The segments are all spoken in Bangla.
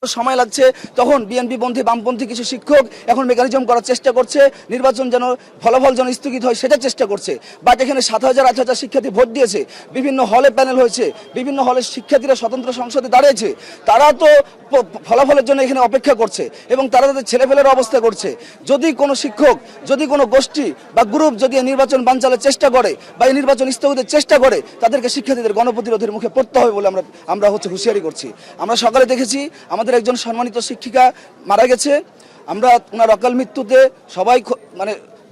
সময় লাগছে, তখন বিএনপি পন্থী বামপন্থী কিছু শিক্ষক এখন মেকানিজম করার চেষ্টা করছে, নির্বাচন যেন ফলাফল যেন স্থগিত হয় সেটা চেষ্টা করছে। বাট এখানে 7,000-8,000 শিক্ষার্থী ভোট দিয়েছে, বিভিন্ন হলে প্যানেল হয়েছে, বিভিন্ন হলে শিক্ষার্থীরা স্বতন্ত্র সংসদে দাঁড়িয়েছে, তারা তো ফলাফলের জন্য এখানে অপেক্ষা করছে এবং তারা তাদের ছেলেপেলের অবস্থা করছে। যদি কোনো শিক্ষক, যদি কোনো গোষ্ঠী বা গ্রুপ যদি নির্বাচন বানচালের চেষ্টা করে বা এই নির্বাচন স্থগিতের চেষ্টা করে, তাদেরকে শিক্ষার্থীদের গণপ্রতিরোধের মুখে পড়তে হবে বলে আমরা হুঁশিয়ারি করছি। আমরা সকালে দেখেছি আমাদের একজন সম্মানিত শিক্ষিকা মারা গেছে। আমরা ওনার অকাল মৃত্যুতে সবাই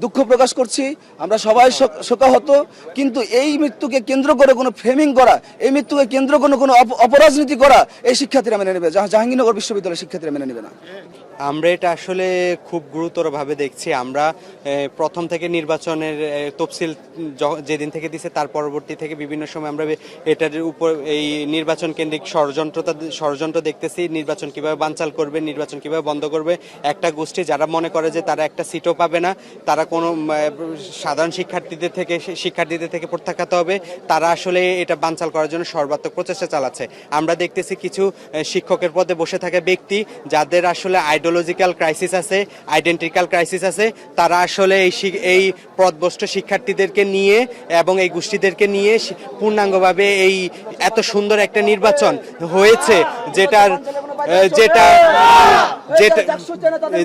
দুঃখ প্রকাশ করছি, আমরা সবাই শোকাহত। কিন্তু এই মৃত্যুকে কেন্দ্র করে কোনো ফ্রেমিং করা, এই মৃত্যুকে কেন্দ্র করে কোনো অপরাজনীতি করা এই শিক্ষার্থীরা মেনে নেবে, জাহাঙ্গীরনগর বিশ্ববিদ্যালয়ের শিক্ষার্থীরা মেনে নেবে না। আমরা এটা আসলে খুব গুরুতরভাবে দেখছি। আমরা প্রথম থেকে নির্বাচনের তফসিল যেদিন থেকে দিছে তার পরবর্তী থেকে বিভিন্ন সময় আমরা এটার উপর এই নির্বাচন কেন্দ্রিক ষড়যন্ত্র দেখতেছি। নির্বাচন কিভাবে বানচাল করবে, নির্বাচন কিভাবে বন্ধ করবে। একটা গোষ্ঠী যারা মনে করে যে তারা একটা সিটও পাবে না, তারা কোনো সাধারণ শিক্ষার্থীদের থেকে প্রত্যাখ্যাত হবে, তারা আসলে এটা বানচাল করার জন্য সর্বাত্মক প্রচেষ্টা চালাচ্ছে। আমরা দেখতেছি কিছু শিক্ষকের পদে বসে থাকা ব্যক্তি যাদের আসলে আইডিওলজিক্যাল ক্রাইসিস আছে, আইডেন্টিক্যাল ক্রাইসিস আছে, তারা আসলে এই পদভ্রষ্ট শিক্ষার্থীদেরকে নিয়ে এবং এই গোষ্ঠীদেরকে নিয়ে পূর্ণাঙ্গভাবে এই এত সুন্দর একটা নির্বাচন হয়েছে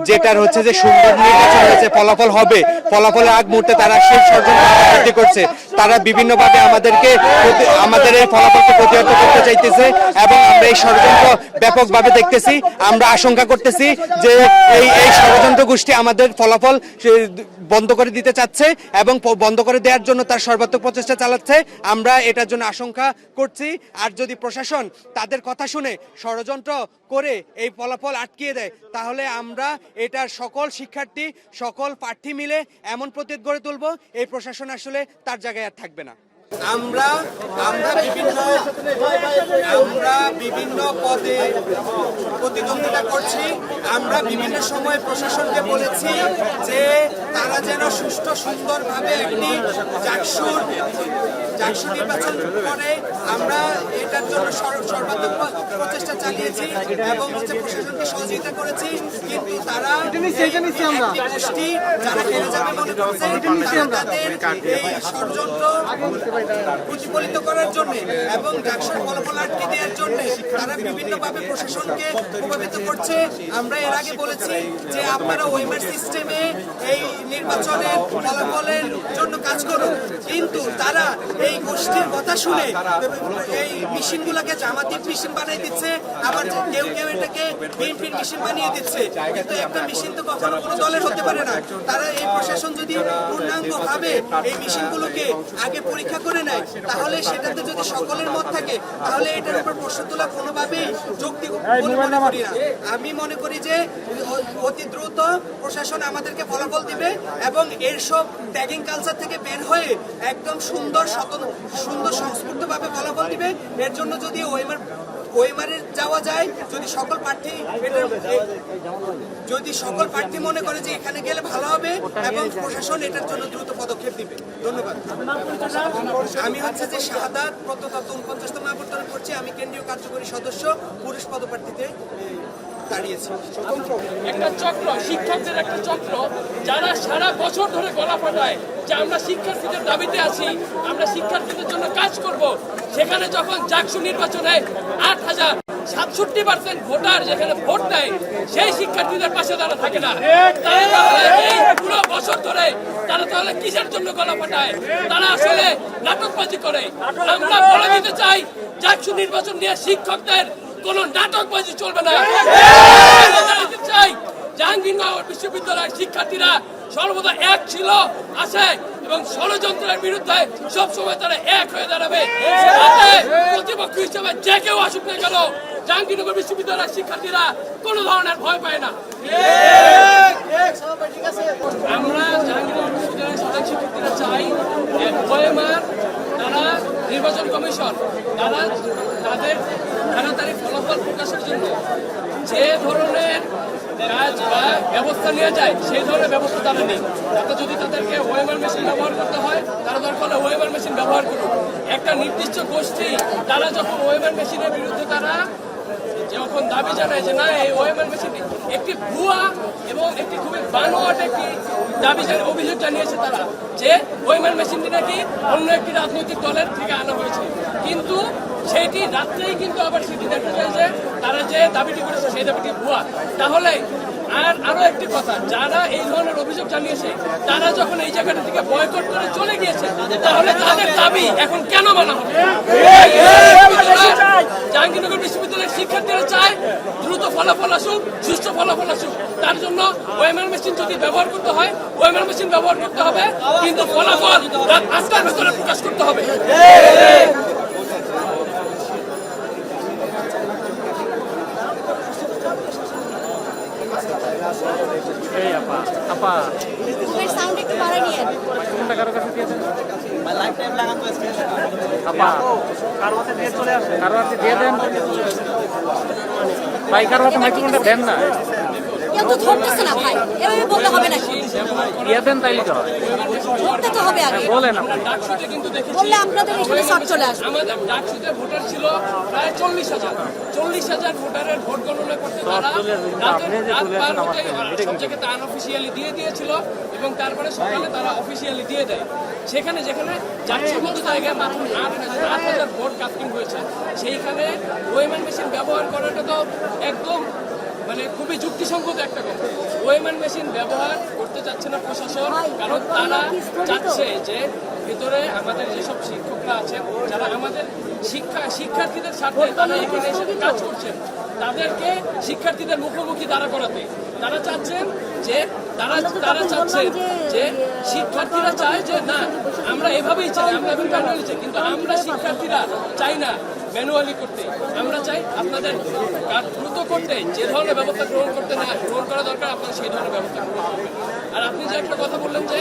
যেটার হচ্ছে যে সুন্দর নির্বাচন হয়েছে, ফলাফল হবে, ফলাফলের আগ মুহূর্তে তারা সেই ষড়যন্ত্র করছে। তারা বিভিন্নভাবে আমাদের এই ফলাফলকে প্রতিহত করতে চাইতেছে এবং আমরা এই ষড়যন্ত্র ব্যাপকভাবে দেখতেছি। আমরা আশঙ্কা করতেছি যে এই ষড়যন্ত্র গোষ্ঠী আমাদের ফলাফল বন্ধ করে দিতে চাচ্ছে এবং বন্ধ করে দেওয়ার জন্য তার সর্বাত্মক প্রচেষ্টা চালাচ্ছে। আমরা এটার জন্য আশঙ্কা করছি। আর যদি প্রশাসন তাদের কথা শুনে ষড়যন্ত্র করে এই ফলাফল আটকিয়ে দেয়, তাহলে আমরা এটার সকল শিক্ষার্থী, সকল প্রার্থী মিলে এমন প্রতীক গড়ে তুলব, এই প্রশাসন আসলে তার জায়গায় আর থাকবে না। আমরা বিভিন্ন পদে প্রতিদ্বন্দ্বিতা করছি। আমরা বিভিন্ন সময় প্রশাসনকে বলেছি যে তারা যেন সুষ্ঠু সুন্দরভাবে একটি জাকসু নির্বাচন করে। আমরা এটার জন্য সর্বাত্মক প্রচেষ্টা চালিয়েছি এবং প্রশাসনকে সহযোগিতা করেছি। কিন্তু তারা গোষ্ঠী যারা হেরে যাবে মনে করছে, তাদের এই ষড়যন্ত্র প্রতিফলিত করার জন্য এবং জাকসুর ফলাফল আটকে দেওয়ার জন্য তারা বিভিন্নভাবে প্রশাসনকে প্রভাবিত করছে। আমরা এর আগে বলেছি যে আপনারা ওয়েমার সিস্টেমে এই নির্বাচনের ফলাফলের জন্য কাজ করুন, কিন্তু তারা এই গোষ্ঠীর কথা শুনে এই মেশিনগুলোকে জামাতের মেশিন বানিয়ে দিচ্ছে, আবার কেউ এটাকে বিএনপির মেশিন বানিয়ে দিচ্ছে। কিন্তু একটা মেশিন তো কখনো কোনো দলের হতে পারে না। তারা এই প্রশাসন যদি পূর্ণাঙ্গভাবে এই মেশিনগুলোকে আগে পরীক্ষা করে নেয়, তাহলে সেটাতে যদি সকলের মত থাকে, তাহলে এটার উপর প্রশ্ন তোলা কোনোভাবেই যৌক্তিক বলে মনে করি না। আমি মনে করি যে অতি দ্রুত প্রশাসন আমাদেরকে ফলাফল দিবে এবং এর সব ট্যাগিং কালচার থেকে বের হয়ে একদম সুন্দর সংস্কৃতভাবে ফলাফল দিবে। এর জন্য যদি ওয়েমারে যাওয়া যায়, যদি সকল প্রার্থী মনে করে যে এখানে গেলে ভালো হবে এবং প্রশাসন এটার জন্য দ্রুত পদক্ষেপ দিবে। ধন্যবাদ। আমি হচ্ছে যে শাহাদাত প্রত্নতত্ত্ব 49তম আবর্তন করছি। আমি কেন্দ্রীয় কার্যকরী সদস্য, পুরুষ পদপ্রার্থীতে দাঁড়িয়েছি। একটা চক্র, শিক্ষকদের একটা চক্র, যারা সারা বছর ধরে গলা ফাটায় যে আমরা শিক্ষার্থীদের দাবিতে আছি, আমরা শিক্ষার্থীদের জন্য কাজ করব। সেখানে যখন জাকসু নির্বাচনে 8,067% ভোটার যেখানে ভোট দেয়, সেই শিক্ষার্থীদের পাশে তারা থাকে না। তাহলে এই পুরো বছর ধরে তারা তাহলে কিসের জন্য গলা ফাটায়? তারা আসলে নাটকবাজি করে। আমরা বলে দিতে চাই, জাকসু নির্বাচন নিয়ে শিক্ষকদের কোন নাটকবাজি চলবে না। চাই জাহাঙ্গীরনগর বিশ্ববিদ্যালয়ের শিক্ষার্থীরা সর্বদা এক ছিল, আছে এবং ষড়যন্ত্রের বিরুদ্ধে সবসময় তারা এক হয়ে দাঁড়াবে। প্রতিপক্ষ হিসেবে যে কেউ আসুক না কেন, জাহাঙ্গীরনগর বিশ্ববিদ্যালয়ের শিক্ষার্থীরা কোনো ধরনের ভয় পায় না। আমরা জাহাঙ্গীরনগর বিশ্ববিদ্যালয়ের সাধারণ শিক্ষার্থীরা চাই ওএমআর, তারা নির্বাচন কমিশন, তারা তাদের তাড়াতাড়ি ফলাফল প্রকাশের জন্য যে ধরনের কাজ বা ব্যবস্থা নেওয়া যায় সেই ধরনের ব্যবস্থা তারা নেই। তাতে যদি তাদেরকে ওয়েমার মেশিন ব্যবহার করতে হয়, তারা দরকার হলে ওয়েমার মেশিন ব্যবহার করুন। একটা নির্দিষ্ট গোষ্ঠী তারা যখন ওয়েমার মেশিনের বিরুদ্ধে তারা যখন দাবি জানায় যে না এই ওএমআর মেশিন একটি ভুয়া এবং একটি খুবই বানোয়াট একটি দাবি অভিযোগ জানিয়েছে তারা যে ওএমআর মেশিনটি নাকি অন্য একটি রাজনৈতিক দলের থেকে আনা হয়েছে, কিন্তু সেইটি রাত্রেই কিন্তু আবার সেটি দেখা যায় যে তারা যে দাবিটি করেছে সেই দাবিটি ভুয়া। তাহলে আরো একটি কথা, যারা এই ধরনের অভিযোগ জানিয়েছে তারা যখন এই জায়গাটা থেকে বয়কট করে চলে গিয়েছে, তাহলে তাদের দাবি এখন কেন মানা হবে? জাহাঙ্গীরনগর বিশ্ববিদ্যালয়ের শিক্ষার্থীরা চায় দ্রুত ফলাফল আসুক, সুষ্ঠু ফলাফল আসুক। তার জন্য ওএমআর মেশিন যদি ব্যবহার করতে হয় ওএমআর মেশিন ব্যবহার করতে হবে, কিন্তু ফলাফল রাত 8টার ভেতরে প্রকাশ করতে হবে। মুখের সাউন্ড একটু বাড়াই নিয়েন। কেউ তো ধরতেছে না ভাই, এভাবে বলতে হবে নাকি? ধরতে তো হবে আগে, ডাকসুতে কিন্তু দেখেছি বললে আপনাদের এখানে শর্ট চলে আসবে। আমাদের ডাকসুতে ভোটার ছিল প্রায় 40,000 ভোটারের ভোট গণনা করতে তারা রাত পার হতে সব জায়গাতে আনঅফিসিয়ালি দিয়ে দিয়েছিল এবং তারপরে সকালে তারা অফিসিয়ালি দিয়ে দেয়। সেখানে যেখানে 400 মতো জায়গায় মাত্র 8,000 ভোট কাস্টিং হয়েছে, সেইখানে ওএমআর মেশিন ব্যবহার করাটা তো একদম মানে খুবই যুক্তিসঙ্গত একটা কথা। ওএমআর মেশিন ব্যবহার করতে চাচ্ছে না প্রশাসন, কারণ তারা চাচ্ছে যে ভিতরে আমাদের যেসব শিক্ষকরা আছেন যারা আমাদের শিক্ষার্থীদের স্বার্থে তারা এখানে এসে কাজ করছেন, তাদেরকে শিক্ষার্থীদের মুখোমুখি দাঁড়া করাতে তারা চাচ্ছেন যে তারা চাচ্ছেন যে শিক্ষার্থীরা চায় যে না আমরা এভাবেই চাই, আমরা এখন ম্যানুয়ালি চাই, কিন্তু আমরা শিক্ষার্থীরা চাই না ম্যানুয়ালি করতে, আমরা চাই আপনাদের কাজ দ্রুত করতে, যে ধরনের ব্যবস্থা গ্রহণ করা দরকার আপনারা সেই ধরনের ব্যবস্থা গ্রহণ করবেন। আর আপনি যে একটা কথা বললেন যে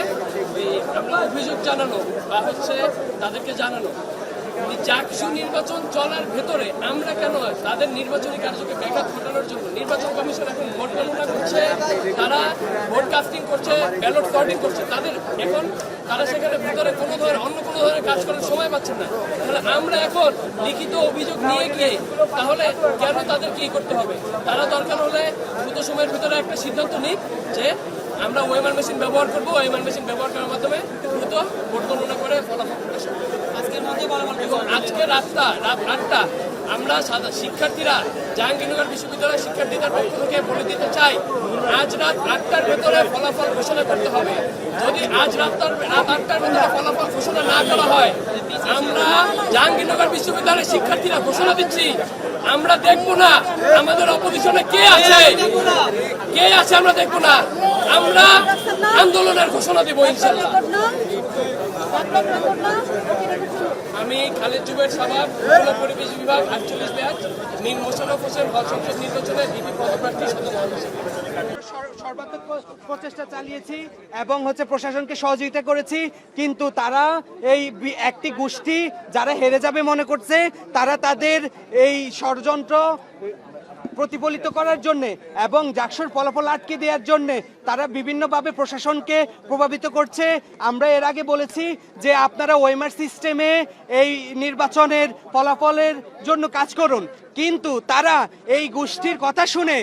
আমরা অভিযোগ জানানো বা হচ্ছে তাদেরকে জানানো, জাকসু নির্বাচন চলার ভেতরে আমরা কেন তাদের নির্বাচনী কার্যকে ব্যাঘাত ঘটানোর জন্য নির্বাচন কমিশন এখন ভোট গণনা করছে, তারা ভোট কাস্টিং করছে, ব্যালট কাউন্টিং করছে, তারা সেখানে ভিতরে অন্য কোনো ধরনের কাজ করার সময় পাচ্ছেন না। তাহলে আমরা এখন লিখিত অভিযোগ নিয়ে গিয়ে তাহলে কেন তাদের কি করতে হবে? তারা দরকার হলে দ্রুত সময়ের ভিতরে একটা সিদ্ধান্ত নিক যে আমরা ওএমআর মেশিন ব্যবহার করবো, ওএমআর মেশিন ব্যবহার করার মাধ্যমে দ্রুত ভোট গণনা করে ফলাফল প্রকাশ করবো। আজকে রাত 8টা আমরা শিক্ষার্থীরা জাহাঙ্গীরনগর বিশ্ববিদ্যালয়ের শিক্ষার্থীদের পক্ষ থেকে বলে দিতে চাই, আজ রাত 8টার ভেতরে ফলাফল ঘোষণা করতে হবে। যদি আজ রাত 8টার ভেতরে ফলাফল ঘোষণা না করা হয়, আমরা জাহাঙ্গীরনগর বিশ্ববিদ্যালয়ের শিক্ষার্থীরা ঘোষণা দিচ্ছি আমরা দেখবো না আমাদের অপোজিশনে কে আছে আমরা দেখবো না, আমরা আন্দোলনের ঘোষণা দিব ইনশাআল্লাহ। আমি খালেদ জুবের সাবাব, পরিবেশ বিভাগ 48 ব্যাচ, মীর মোশাররফ হোসেন হল সংসদ নির্বাচনে বিপি পদপ্রার্থী সর্বাত্মক প্রচেষ্টা চালিয়েছি এবং প্রশাসনকে সহযোগিতা করেছি, কিন্তু তারা এই একটি গোষ্ঠী যারা হেরে যাবে মনে করছে, তারা তাদের এই ষড়যন্ত্র প্রতিফলিত করার জন্য এবং জাকসুর ফলাফল আটকে দেওয়ার জন্য তারা বিভিন্নভাবে প্রশাসনকে প্রভাবিত করছে। আমরা এর আগে বলেছি যে আপনারা ওএমআর সিস্টেমে এই নির্বাচনের ফলাফলের জন্য কাজ করুন, কিন্তু তারা এই গোষ্ঠীর কথা শুনে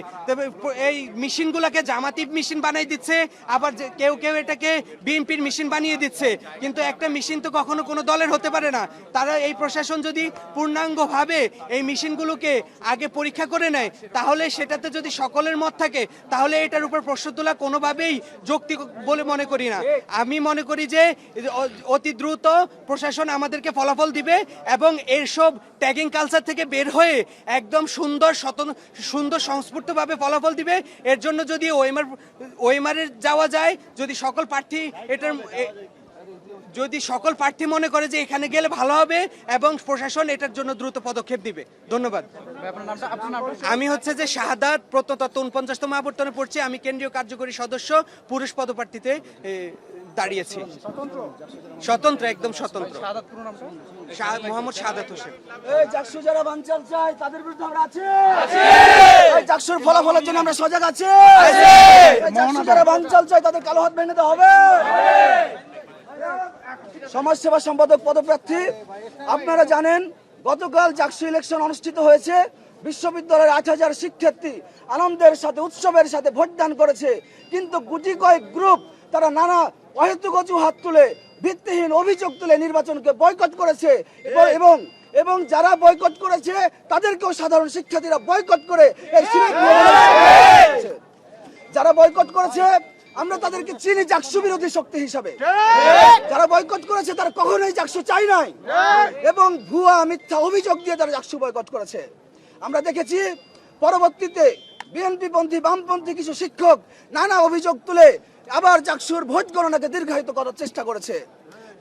এই মেশিনগুলোকে জামাতি মেশিন বানিয়ে দিচ্ছে, আবার কেউ কেউ এটাকে বিএনপির মেশিন বানিয়ে দিচ্ছে, কিন্তু একটা মেশিন তো কখনো কোনো দলের হতে পারে না। তারা এই প্রশাসন যদি পূর্ণাঙ্গভাবে এই মেশিনগুলোকে আগে পরীক্ষা করে নেয়, তাহলে সেটাতে যদি সকলের মত থাকে, তাহলে এটার উপর প্রশ্ন তোলা কোনোভাবেই যৌক্তিক বলে মনে করি না। আমি মনে করি যে অতি দ্রুত প্রশাসন আমাদেরকে ফলাফল দিবে এবং এসব ট্যাগিং কালচার থেকে বের হয়ে একদম সুন্দর সংস্ফূর্তভাবে ফলাফল দিবে। এর জন্য যদি ওএমআর যাওয়া যায়, যদি সকল প্রার্থী মনে করে যে এখানে গেলে ভালো হবে এবং প্রশাসন এটার জন্য দ্রুত পদক্ষেপ দিবে। ধন্যবাদ। আমি যে শাহাদাত প্রত্নতত্ত্ব 49তম আবর্তনে পড়ছি, আমি কেন্দ্রীয় কার্যকরী সদস্য, পুরুষ পদপ্রার্থীতে দাঁড়িয়েছি। স্বতন্ত্র, একদম স্বতন্ত্র। মোহাম্মদ শাহাদাত হোসেন। এই জাকসু যারা বানচাল চায় তাদের বিরুদ্ধে আমরা আছি। এই জাকসুর ফলাফলের জন্য আমরা সজাগ আছি। এই জাকসু যারা বানচাল চায় তাদের কালো হাত ভেঙে দিতে হবে। সমাজসেবা সম্পাদক পদপ্রার্থী, আপনারা জানেন গতকাল জাকসু ইলেকশন অনুষ্ঠিত হয়েছে। বিশ্ববিদ্যালয়ের 8,000 শিক্ষার্থী আনন্দের সাথে উৎসবের সাথে ভোটদান করেছে, কিন্তু গুটি কয়েক গ্রুপ তারা নানা অহেতুক অজুহাত তুলে ভিত্তিহীন অভিযোগ তুলে নির্বাচনকে বয়কট করেছে এবং এবং যারা বয়কট করেছে তাদেরকেও সাধারণ শিক্ষার্থীরা বয়কট করে এই সিনেট ভবনে যারা বয়কট করেছে আমরা তাদেরকে চিনি জাকসু বিরোধী শক্তি হিসাবে। যারা বয়কট করেছে তারা কখনোই জাকসু চাই নাই এবং ভুয়া মিথ্যা অভিযোগ দিয়ে তারা জাকসু বয়কট করেছে। আমরা দেখেছি পরবর্তীতে বিএনপি পন্থী বামপন্থী কিছু শিক্ষক নানা অভিযোগ তুলে আবার জাকসুর ভোট গণনাকে দীর্ঘায়িত করার চেষ্টা করেছে।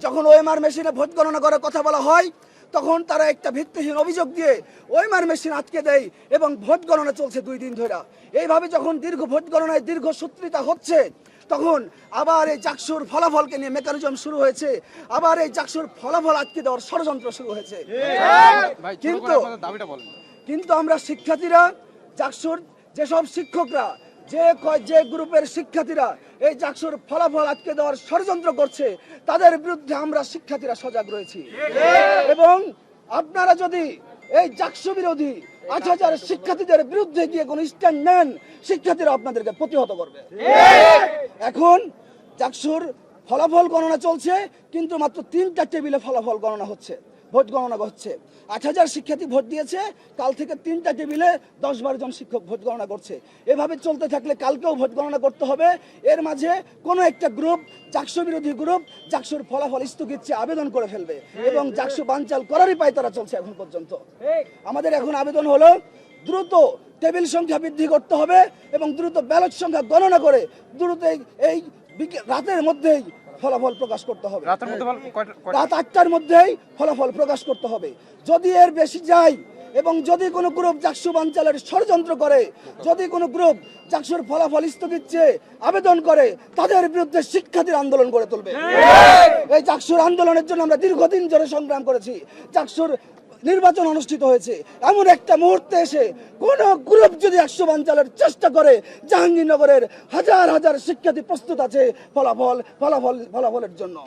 যখন ওএমআর মেশিনে ভোট গণনা করার কথা বলা হয় তখন তারা একটা ভিত্তিহীন অভিযোগ দিয়ে ওএমআর মেশিন আটকে দেয় এবং ভোট গণনা চলছে 2 দিন ধরে। এইভাবে যখন দীর্ঘ ভোট গণনায় দীর্ঘ সূত্রিতা হচ্ছে তখন আবার এই জাকসুর ফলাফলকে নিয়ে মেকানিজম শুরু হয়েছে, আবার এই জাকসুর ফলাফল আটকে দেওয়ার ষড়যন্ত্র শুরু হয়েছে। কিন্তু আমরা শিক্ষার্থীরা জাকসুর যেসব শিক্ষকরা যে গ্রুপের শিক্ষার্থীরা এই জাকসুর ফলাফল আটকে দেওয়ার ষড়যন্ত্র করছে তাদের বিরুদ্ধে আমরা শিক্ষার্থীরা সজাগ রয়েছি এবং আপনারা যদি এই জাকসু বিরোধী 8,000 শিক্ষার্থীদের বিরুদ্ধে গিয়ে কোন স্ট্যান্ড নেন শিক্ষার্থীরা আপনাদেরকে প্রতিহত করবে। এখন জাকসুর ফলাফল গণনা চলছে কিন্তু মাত্র 3টা টেবিলে ফলাফল গণনা হচ্ছে, ভোট গণনা হচ্ছে। 8,000 শিক্ষার্থী ভোট দিয়েছে, কাল থেকে 3টা টেবিলে 10-12 জন শিক্ষক ভোট গণনা করছে। এভাবে চলতে থাকলে কালকেও ভোট গণনা করতে হবে। এর মাঝে কোনো একটা গ্রুপ জাকসু বিরোধী গ্রুপ জাকসুর ফলাফল স্থগিত চেয়ে আবেদন করে ফেলবে এবং জাকসু বানচাল করারই পায়তারা চলছে এখন পর্যন্ত। আমাদের এখন আবেদন হলো দ্রুত টেবিল সংখ্যা বৃদ্ধি করতে হবে এবং দ্রুত ব্যালট সংখ্যা গণনা করে দ্রুত এই রাতের মধ্যেই ফলাফল প্রকাশ করতে হবে। রাত 8টার মধ্যেই ফলাফল প্রকাশ করতে হবে। যদি এর বেশি যায় এবং যদি কোনো গ্রুপ জাকসু বানচালের ষড়যন্ত্র করে, যদি কোনো গ্রুপ জাকসুর ফলাফল স্থগিত চেয়ে আবেদন করে তাদের বিরুদ্ধে শিক্ষার্থীর আন্দোলন গড়ে তুলবে। এই জাকসুর আন্দোলনের জন্য আমরা দীর্ঘদিন ধরে সংগ্রাম করেছি। জাকসুর নির্বাচন অনুষ্ঠিত হয়েছে, এমন একটা মুহূর্তে এসে কোন গ্রুপ যদি 100 বানচালের চেষ্টা করে জাহাঙ্গীরনগরের হাজার হাজার শিক্ষার্থী প্রস্তুত আছে ফলাফলের জন্য।